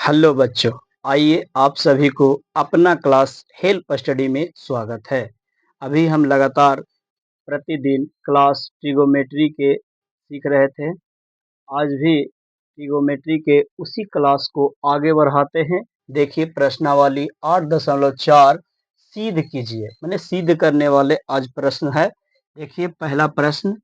Hello बच्चों, आइए आप सभी को अपना क्लास हेल्प स्टडी में स्वागत है। अभी हम लगातार प्रतिदिन क्लास ट्रिगोमेट्री के सीख रहे थे। आज भी ट्रिगोमेट्री के उसी क्लास को आगे बढ़ाते हैं। देखिए प्रश्नावली 8.4 सिद्ध कीजिए, माने सिद्ध करने वाले आज प्रश्न है। देखिए पहला प्रश्न,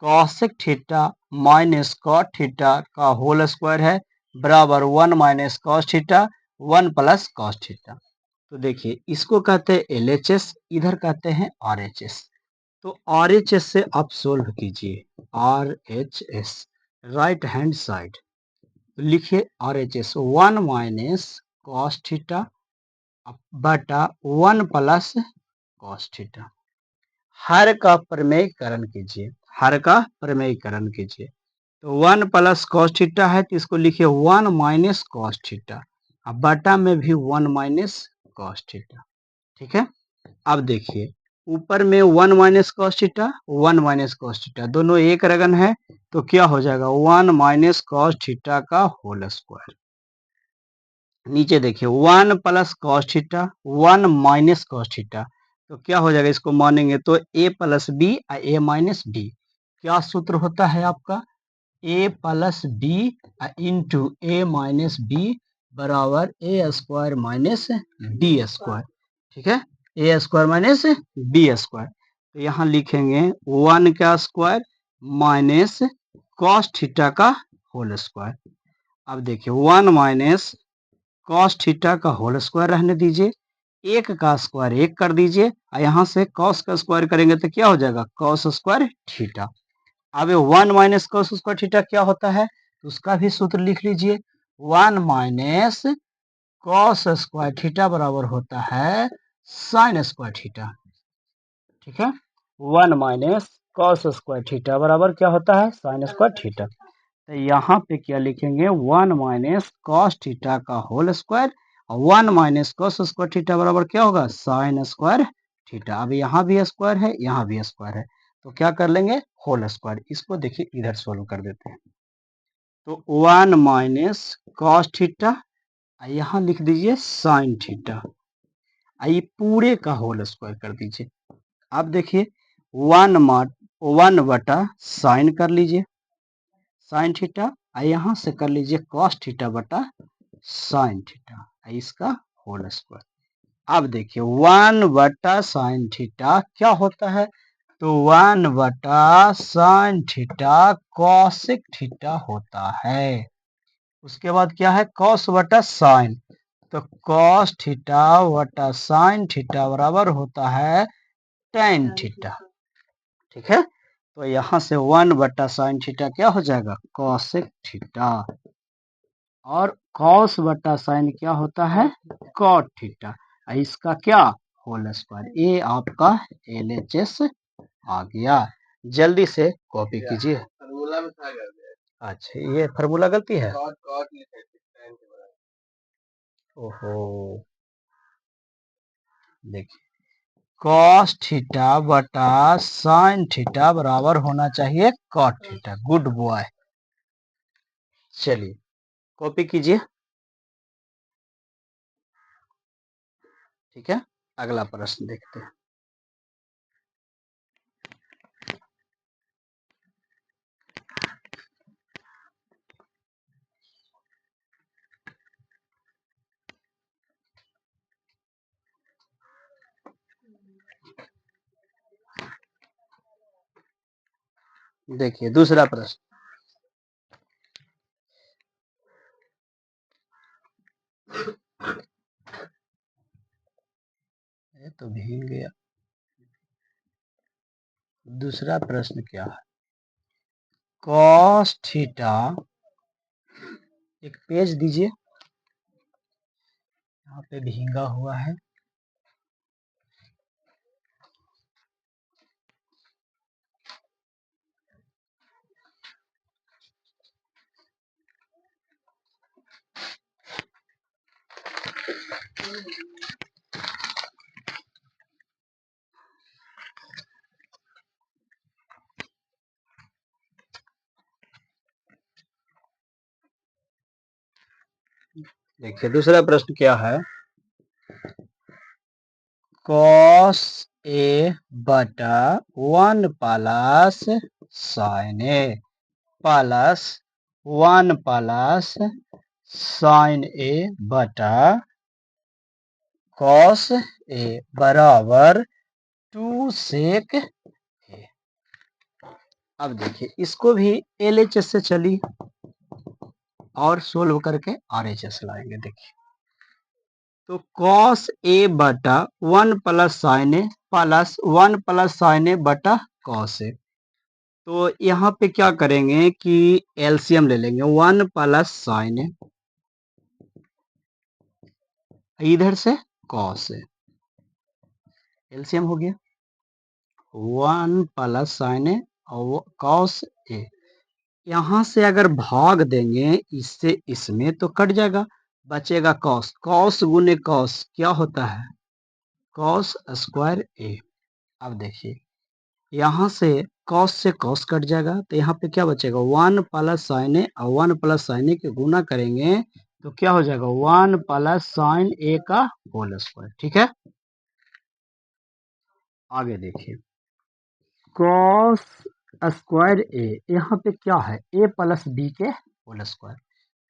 cosec theta minus cot theta का होल स्क्वायर है बराबर 1 minus cos theta 1 plus cos theta. तो देखिए इसको कहते हैं एलएचएस, इधर कहते हैं आरएचएस। तो आरएचएस से आप सोल्व कीजिए। आरएचएस राइट हैंड साइड, तो लिखिए आरएचएस 1 माइनस कॉस थीटा बटा 1 प्लस कॉस थीटा। हर का प्रमेयकरण कीजिए, हर का प्रमेयकरण कीजिए। तो 1 प्लस कॉस थीटा है तो इसको लिखिए 1 माइनस कॉस थीटा, अब बटा में भी 1 माइनस कॉस थीटा। ठीक है, अब देखिए ऊपर में 1 minus cos theta 1 minus cos theta दोनों एक रगन है, तो क्या हो जाएगा 1 माइनस कॉस थीटा का होल स्क्वायर। नीचे देखिए 1 plus cos theta 1 minus cos theta, तो क्या हो जाएगा, इसको मानेंगे तो a plus B A minus B. क्या सूत्र होता है आपका, A plus B into A minus B बराबर A square minus B square. ठीक है, ए स्क्वायर माइनस बी स्क्वायर। तो यहाँ लिखेंगे 1 का स्क्वायर माइनस कॉस थीटा का होल स्क्वायर। अब देखिए 1 माइनस कॉस थीटा का होल स्क्वायर रहने दीजिए, एक का स्क्वायर एक कर दीजिए और यहाँ से कॉस का स्क्वायर करेंगे तो क्या हो जाएगा कॉस स्क्वायर थीटा। अब 1 माइनस कॉस स्क्वायर थीटा क्या होता है, तो उसका भी सूत्र लिख लीजिए। 1 माइनस कॉस स्क्वायर थीटा बराबर होता है साइन स्क्वायर थीटा। ठीक है, 1 माइनस कॉस स्क्वायर थीटा बराबर क्या होता है साइन स्क्वायर थीटा। तो यहाँ पे क्या लिखेंगे 1 माइनस कॉस थीटा का होल स्क्वायर और 1 माइनस कॉस स्क्वायर थीटा बराबर क्या होगा साइन स्क्वायर थीटा। अब यहाँ भी स्क्वायर है यहाँ भी स्क्वायर है, तो क्या कर लेंगे होल स्क्वायर। इसको देखिए इधर सोल्व कर देते हैं। तो 1 माइनस कॉस थीटा, यहाँ लिख दीजिए साइन थीटा, ये पूरे का होल स्क्वायर कर दीजिए। अब देखिए 1 बटा साइन कर लीजिए साइन थीटा, यहाँ से कर लीजिए कॉस थीटा बटा साइन थीटा, इसका होल स्क्वायर। अब देखिए 1 बटा साइन थीटा क्या होता है, तो 1 बटा साइन थीटा कॉसेक थीटा होता है। उसके बाद क्या है कॉस बटा साइन, तो कॉस थीटा बटा साइन थीटा बराबर होता है टेन थीटा। ठीक है, तो यहाँ से 1 बटा साइन थीटा क्या हो जाएगा कॉसेक थीटा, और कॉस बटा साइन क्या होता है कॉट थीटा, इसका क्या होल स्क्वायर। ये आपका एलएचएस आ गया। जल्दी से कॉपी कीजिए। अच्छा ये फार्मूला गलती है, ओहो देखिए कॉस थीटा बटा साइन थीटा बराबर होना चाहिए कॉट थीटा। गुड बॉय, चलिए कॉपी कीजिए। ठीक है, अगला प्रश्न देखते हैं। देखिए दूसरा प्रश्न, ये तो भीग गया। दूसरा प्रश्न क्या है, कॉस थीटा, एक पेज दीजिए, यहाँ पे भींगा हुआ है। देखिए दूसरा प्रश्न क्या है, कॉस ए बटा 1 प्लस साइन ए प्लस 1 प्लस साइन ए बटा कॉस ए बराबर 2 सेक ए। अब देखिए इसको भी LHS से चलिए और सोल्व करके RHS लाएंगे। देखिए तो कॉस ए बटा 1 प्लस साइन ए प्लस 1 प्लस साइन ए बटा कॉस ए। तो यहाँ पे क्या करेंगे कि एलसीएम ले लेंगे, 1 प्लस साइन ए इधर से कॉस ए, एलसीएम हो गया 1 प्लस साइन ए और कॉस ए। यहाँ से अगर भाग देंगे इससे इसमें तो कट जाएगा, बचेगा कॉस, कॉस गुने कॉस क्या होता है, कॉस स्क्वायर ए। अब देखिए यहाँ से कॉस कट जाएगा तो यहाँ पे क्या बचेगा, 1 प्लस साइन ए और 1 प्लस साइन ए के गुना करेंगे तो क्या हो जाएगा, 1 प्लस साइन ए का होल स्क्वायर। ठीक है, आगे देखिए कॉस स्क्वायर ए, यहाँ पे क्या है, ए प्लस बी के होल स्क्वायर।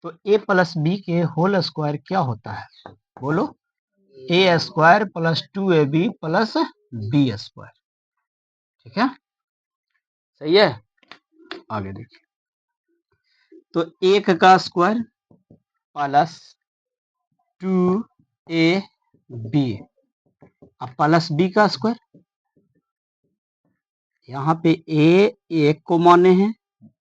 तो ए प्लस बी के होल स्क्वायर क्या होता है, बोलो, a square plus 2ab plus b square. ठीक है, सही है, आगे देखिए तो 1 का स्क्वायर प्लस 2ab अब प्लस बी का स्क्वायर, यहाँ पे ए 1 को माने हैं,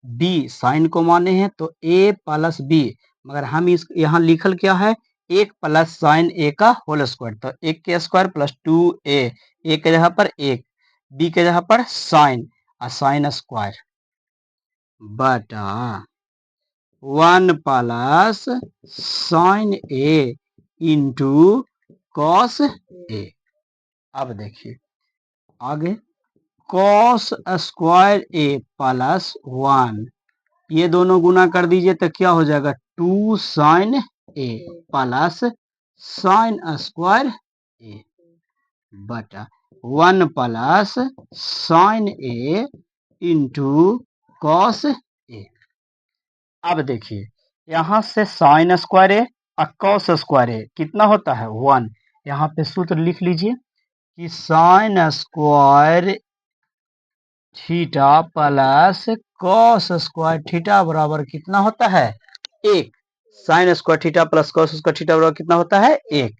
बी साइन को माने हैं, तो ए प्लस बी, मगर हम इस यहाँ लिखल क्या है, 1 प्लस साइन ए का होल स्क्वायर। तो 1 के स्क्वायर प्लस 2a, ए के जगह पर 1, बी के जगह पर साइन और साइन स्क्वायर बटा 1 plus sine A into cos A. अब देखिए आगे कॉस स्क्वायर ए प्लस 1, ये दोनों गुना कर दीजिए तो क्या हो जाएगा, 2 साइन ए प्लस साइन स्क्वायर ए बटा 1 plus sine A into cos A. अब देखिए यहाँ से साइन स्क्वायर ए और कॉस स्क्वायर ए कितना होता है, 1। यहाँ पे सूत्र लिख लीजिए कि sign square theta plus cos square theta बराबर कितना होता है, 1। Sign square theta plus cos square theta बराबर कितना होता है, 1।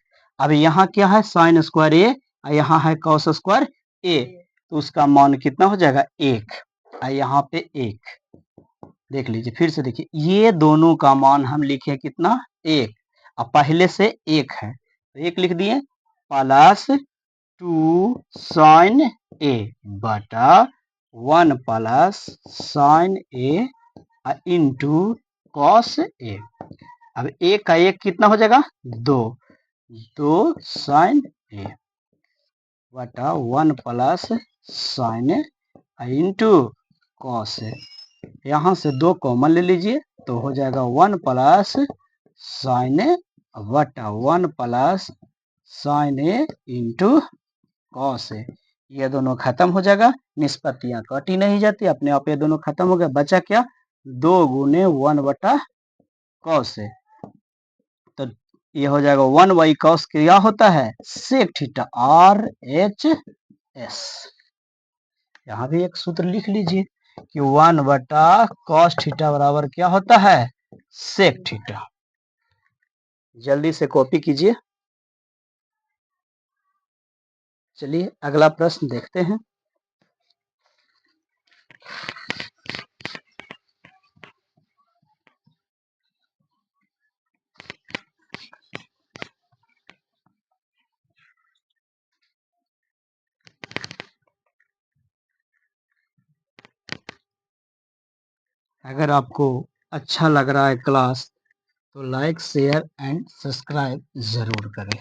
अब यहाँ क्या है, साइन स्क्वायर ए और यहाँ है कॉस स्क्वायर ए, तो उसका मान कितना हो जाएगा, 1 और यहाँ पे 1। देख लीजिए फिर से, देखिए ये दोनों का मान हम लिखे कितना, 1 और पहले से 1 है तो 1 लिख दिए प्लस 2 साइन ए बटा 1 plus sine A into cos A. अब 1 का 1 कितना हो जाएगा, 2 साइन ए बटा 1 plus sine A into cos A. यहाँ से 2 कॉमन ले लीजिए तो हो जाएगा 1 प्लस साइन ए बटा 1 plus sine A into cos A. ये दोनों खत्म हो जाएगा, निष्पत्तियां कट ही नहीं जाती, अपने आप ये दोनों खत्म हो गया, बचा क्या, 2 गुने 1 बटा कॉस ए। तो ये हो जाएगा 1 बाई कॉस क्या होता है, सेक थीटा, RHS। यहाँ भी एक सूत्र लिख लीजिए कि 1 बटा कॉस थीटा बराबर क्या होता है, सेक थीटा। जल्दी से कॉपी कीजिए। चलिए अगला प्रश्न देखते हैं। अगर आपको अच्छा लग रहा है क्लास तो लाइक शेयर एंड सब्सक्राइब जरूर करें।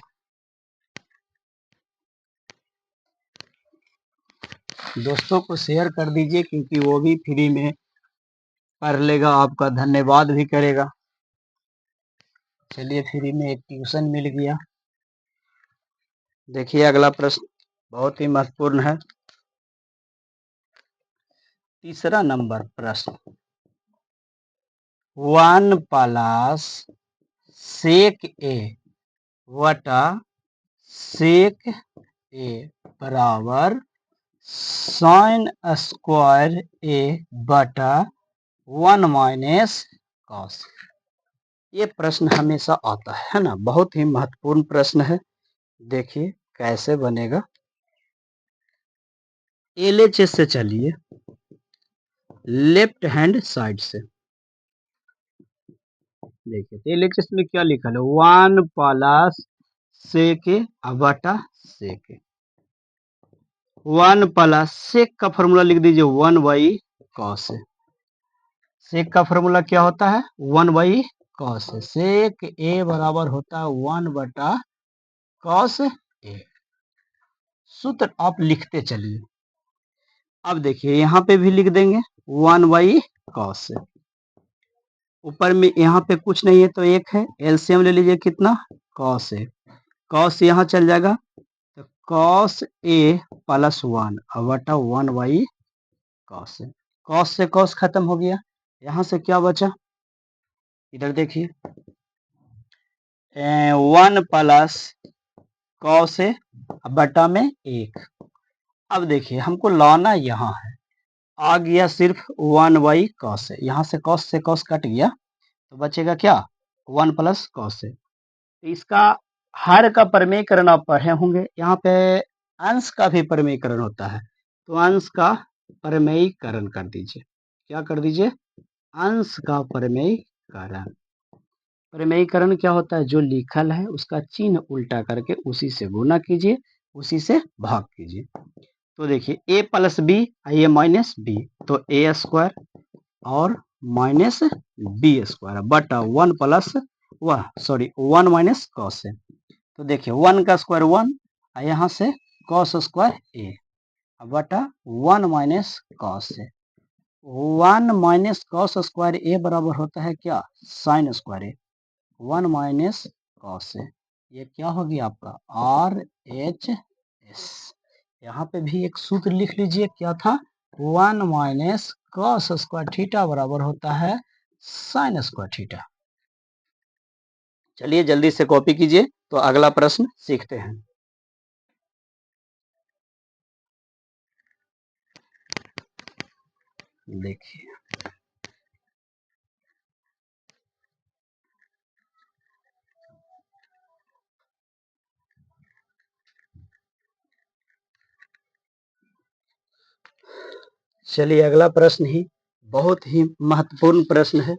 दोस्तों को शेयर कर दीजिए क्योंकि वो भी फ्री में पढ़ लेगा, आपका धन्यवाद भी करेगा। चलिए फ्री में एक ट्यूशन मिल गया। देखिए अगला प्रश्न बहुत ही महत्वपूर्ण है। तीसरा नंबर प्रश्न, 1 प्लस सेक ए वटा सेक ए बराबर साइन स्क्वायर ए बटा 1 माइनस कॉस। ये प्रश्न हमेशा आता है ना, बहुत ही महत्वपूर्ण प्रश्न है। देखिए कैसे बनेगा। एलएचएस से चलिए, लेफ्ट हैंड साइड से देखिए। तो एलएचएस में क्या लिखा है, 1 प्लस सेक बटा सेक। 1 प्लस सेक का फॉर्मूला लिख दीजिए 1 बाई कॉस। सेक का फॉर्मूला क्या होता है, 1 बाई कॉस। सेक ए बराबर होता है 1 बटा कॉस ए। सूत्र आप लिखते चलिए। अब देखिए यहाँ पे भी लिख देंगे 1 बाई कॉस। ऊपर में यहाँ पे कुछ नहीं है तो एक है, एलसीएम ले लीजिए कितना, कॉस ए। कॉस यहाँ चल जाएगा तो कॉस ए प्लस 1 बटा 1 बाई कॉस ए। कॉस से कॉस खत्म हो गया, यहाँ से क्या बचा, इधर देखिए 1 प्लस कॉस ए बटा में 1। अब देखिए हमको लाना यहाँ है, आ गया सिर्फ 1 बाई कॉस ए। यहाँ से कॉस कट गया तो बचेगा क्या, 1 प्लस कॉस ए। इसका हर का प्रमेयकरण आप पढ़े होंगे, यहाँ पे अंश का भी प्रमेयकरण होता है। तो अंश का प्रमेयकरण कर दीजिए। क्या कर दीजिए, अंश का प्रमेयकरण। प्रमेयकरण क्या होता है, जो लिखल है उसका चिन्ह उल्टा करके उसी से गुना कीजिए, उसी से भाग कीजिए। तो देखिए ए plus B, A minus B, तो ए स्क्वायर और माइनस बी स्क्वायर बटा 1 प्लस 1 माइनस कॉस है। तो देखिए 1 का स्क्वायर 1, यहाँ से कॉस स्क्वायर ए बटा 1 माइनस कॉस है। 1 माइनस कॉस स्क्वायर ए बराबर होता है क्या, sine square A. 1 minus cos A, ये क्या हो गया आपका आर एच एस। यहाँ पे भी एक सूत्र लिख लीजिए, क्या था, 1 माइनस कॉस स्क्वायर थीटा बराबर होता है साइन स्क्वायर थीटा। चलिए जल्दी से कॉपी कीजिए, तो अगला प्रश्न सीखते हैं। देखिए चलिए अगला प्रश्न ही बहुत ही महत्वपूर्ण प्रश्न है।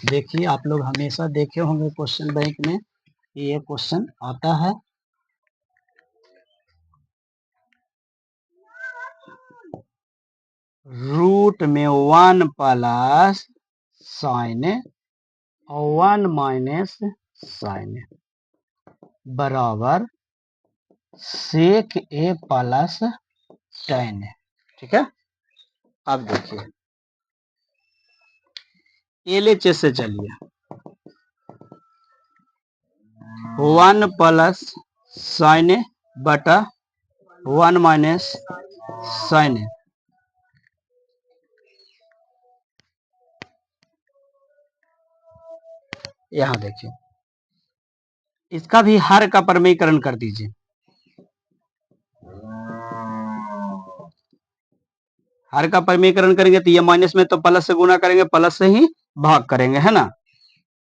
देखिए आप लोग हमेशा देखे होंगे क्वेश्चन बैंक में ये क्वेश्चन आता है। रूट में 1 प्लस साइन और 1 माइनस साइन बराबर सेक ए प्लस टेन। ठीक है, अब देखिए एलएचएस से चलिए, 1 प्लस साइन बटा 1 माइनस साइन। यहाँ देखिए इसका भी हर का प्रमेयकरण कर दीजिए। हर का प्रमेयकरण करेंगे तो ये माइनस में तो प्लस से गुना करेंगे, प्लस से ही भाग करेंगे, है ना।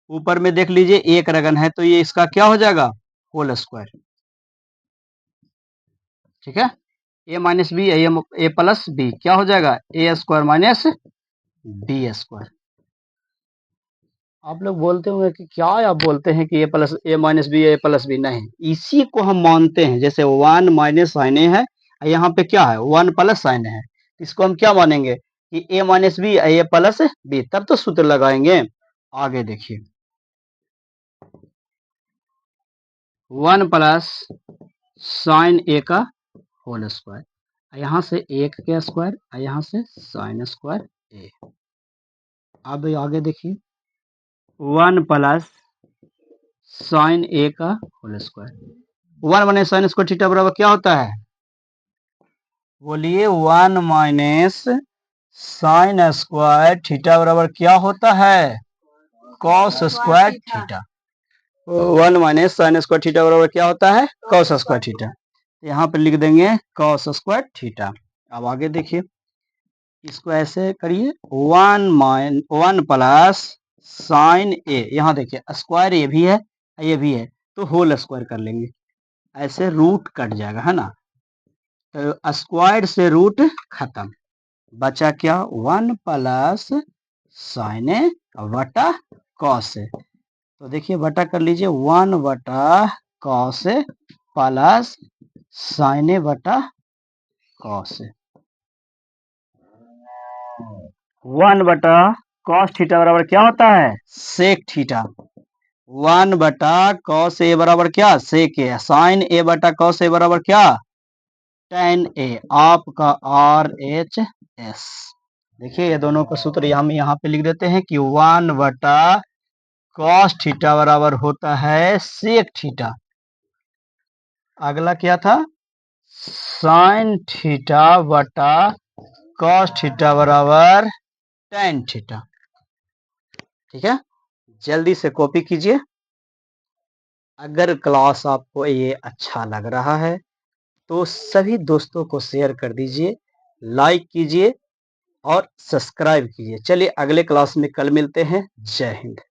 ऊपर में देख लीजिए एक रगन है तो ये इसका क्या हो जाएगा, होल स्क्वायर। ठीक है, A minus B A plus B क्या हो जाएगा, A square minus B square. आप लोग बोलते होंगे कि क्या आप बोलते हैं कि ए minus B A plus B, नहीं, इसी को हम मानते हैं। जैसे 1 माइनस साइन ए है, यहाँ पे क्या है 1 प्लस साइन है, इसको हम क्या मानेंगे कि ए minus B A plus B, तब तो सूत्र लगाएंगे। आगे देखिए 1 प्लस साइन ए का होल स्क्वायर, यहाँ से एक के स्क्वायर, यहाँ से साइन स्क्वायर ए। अब आगे देखिए 1 प्लस साइन ए का whole square. 1 minus sine square theta बराबर क्या होता है? बोलिए 1 माइनस साइन स्क्वायर थीटा बराबर क्या होता है? Cos square theta. 1 minus sine square theta बराबर क्या होता है? Cos square theta. यहाँ पे लिख देंगे कॉस स्क्वायर थीटा। अब आगे देखिए, इसको ऐसे करिए 1 प्लस साइन ए, यहाँ देखिए स्क्वायर ये भी है तो होल स्क्वायर कर लेंगे, ऐसे रूट कट जाएगा है ना, तो स्क्वायर से रूट खत्म, बचा क्या? 1 प्लस साइन ए बटा कॉस ए। तो देखिए बटा कर लीजिए, 1 बटा कॉस ए प्लस साइन ए बटा कॉस ए। 1 बटा कॉस थीटा बराबर क्या होता है? Sec theta. 1 बटा कॉस ए बराबर क्या? सेक ए। साइन ए बटा कॉस ए बराबर क्या? टेन ए। आपका आर एच एस। देखिए ये दोनों का सूत्र हम यहाँ पे लिख देते हैं कि 1 बटा कॉस थीटा बराबर होता है सेक थीटा। अगला क्या था? साइन थीटा बटा कॉस थीटा बराबर टेन थीटा। ठीक है, जल्दी से कॉपी कीजिए। अगर क्लास आपको ये अच्छा लग रहा है तो सभी दोस्तों को शेयर कर दीजिए, लाइक कीजिए और सब्सक्राइब कीजिए। चलिए अगले क्लास में कल मिलते हैं। जय हिंद।